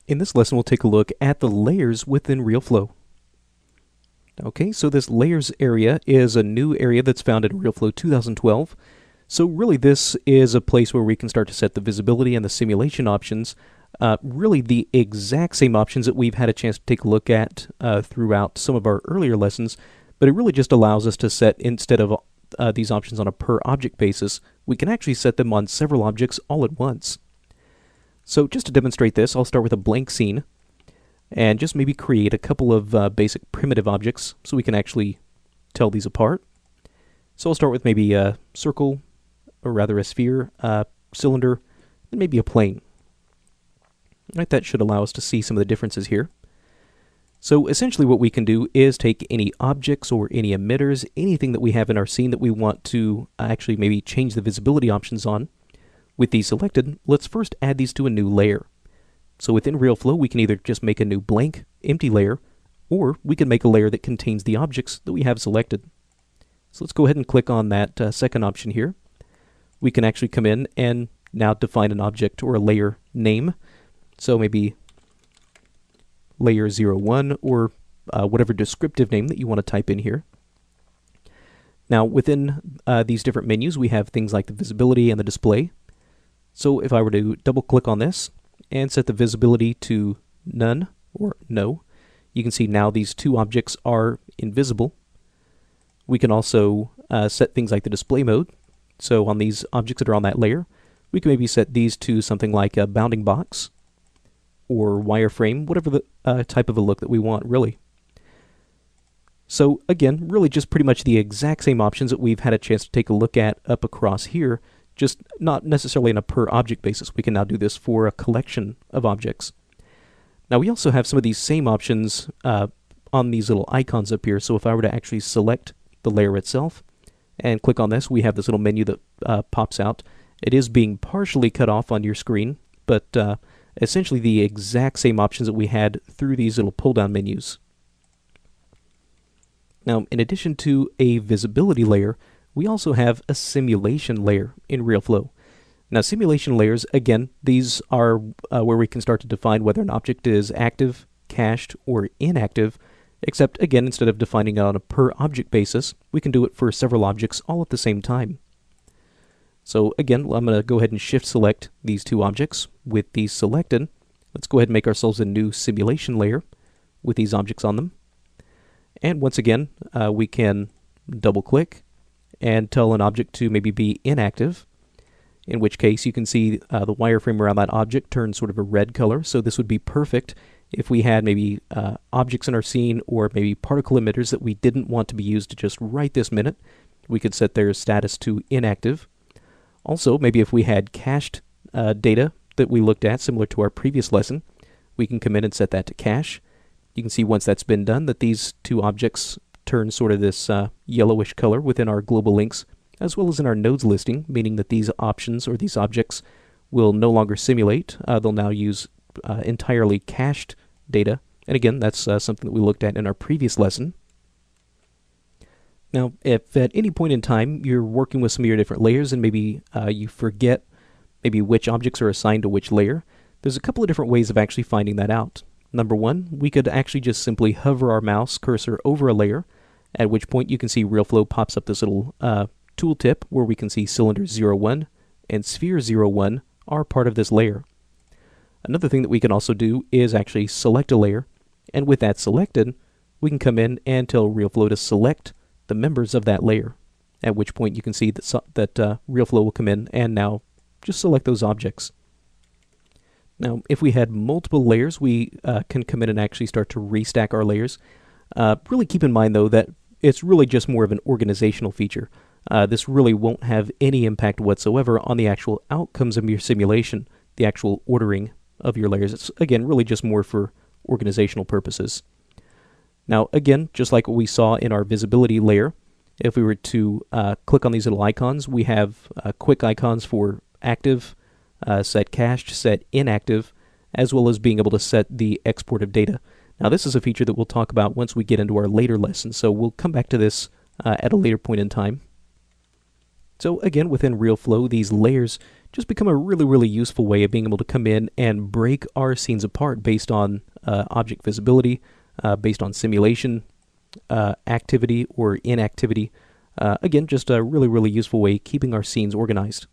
In this lesson, we'll take a look at the layers within RealFlow. Okay, so this layers area is a new area that's found in RealFlow 2012. So really this is a place where we can start to set the visibility and the simulation options, really the exact same options that we've had a chance to take a look at throughout some of our earlier lessons, but it really just allows us to set, instead of these options on a per object basis, we can actually set them on several objects all at once. So just to demonstrate this, I'll start with a blank scene and just maybe create a couple of basic primitive objects so we can actually tell these apart. So I'll start with maybe a circle, or rather a sphere, cylinder, and maybe a plane. Right, that should allow us to see some of the differences here. So essentially what we can do is take any objects or any emitters, anything that we have in our scene that we want to actually maybe change the visibility options on. With these selected, let's first add these to a new layer. So within RealFlow, we can either just make a new blank, empty layer, or we can make a layer that contains the objects that we have selected. So let's go ahead and click on that second option here. We can actually come in and now define an object or a layer name. So maybe layer 01 or whatever descriptive name that you want to type in here. Now within these different menus, we have things like the visibility and the display. So if I were to double click on this and set the visibility to none or no, you can see now these two objects are invisible. We can also set things like the display mode. So on these objects that are on that layer, we can maybe set these to something like a bounding box or wireframe, whatever the type of a look that we want, really. So again, really just pretty much the exact same options that we've had a chance to take a look at up across here, just not necessarily on a per object basis. We can now do this for a collection of objects. Now we also have some of these same options on these little icons up here. So if I were to actually select the layer itself and click on this, we have this little menu that pops out. It is being partially cut off on your screen, but essentially the exact same options that we had through these little pull-down menus. Now, in addition to a visibility layer, we also have a simulation layer in RealFlow. Now, simulation layers, again, these are where we can start to define whether an object is active, cached, or inactive, except, again, instead of defining it on a per object basis, we can do it for several objects all at the same time. So again, I'm going to go ahead and shift select these two objects. With these selected, let's go ahead and make ourselves a new simulation layer with these objects on them. And once again, we can double click and tell an object to maybe be inactive, in which case you can see the wireframe around that object turn sort of a red color. So this would be perfect if we had maybe objects in our scene or maybe particle emitters that we didn't want to be used just right this minute. We could set their status to inactive. Also, maybe if we had cached data that we looked at, similar to our previous lesson, we can come in and set that to cache. You can see once that's been done that these two objects turn sort of this yellowish color within our global links, as well as in our nodes listing, meaning that these options or these objects will no longer simulate. They'll now use entirely cached data. And again, that's something that we looked at in our previous lesson. Now, if at any point in time you're working with some of your different layers and maybe you forget maybe which objects are assigned to which layer, there's a couple of different ways of actually finding that out. Number one, we could actually just simply hover our mouse cursor over a layer, at which point you can see RealFlow pops up this little tooltip where we can see cylinder 01 and sphere 01 are part of this layer. Another thing that we can also do is actually select a layer, and with that selected, we can come in and tell RealFlow to select the members of that layer, at which point you can see that, RealFlow will come in and now just select those objects. Now, if we had multiple layers, we can come in and actually start to restack our layers. Really keep in mind, though, that it's really just more of an organizational feature. This really won't have any impact whatsoever on the actual outcomes of your simulation, the actual ordering of your layers. It's, again, really just more for organizational purposes. Now, again, just like what we saw in our visibility layer, if we were to click on these little icons, we have quick icons for active, set cached, set inactive, as well as being able to set the export of data. Now this is a feature that we'll talk about once we get into our later lessons, so we'll come back to this at a later point in time. So again, within RealFlow, these layers just become a really useful way of being able to come in and break our scenes apart based on object visibility, based on simulation, activity or inactivity. Again, just a really useful way of keeping our scenes organized.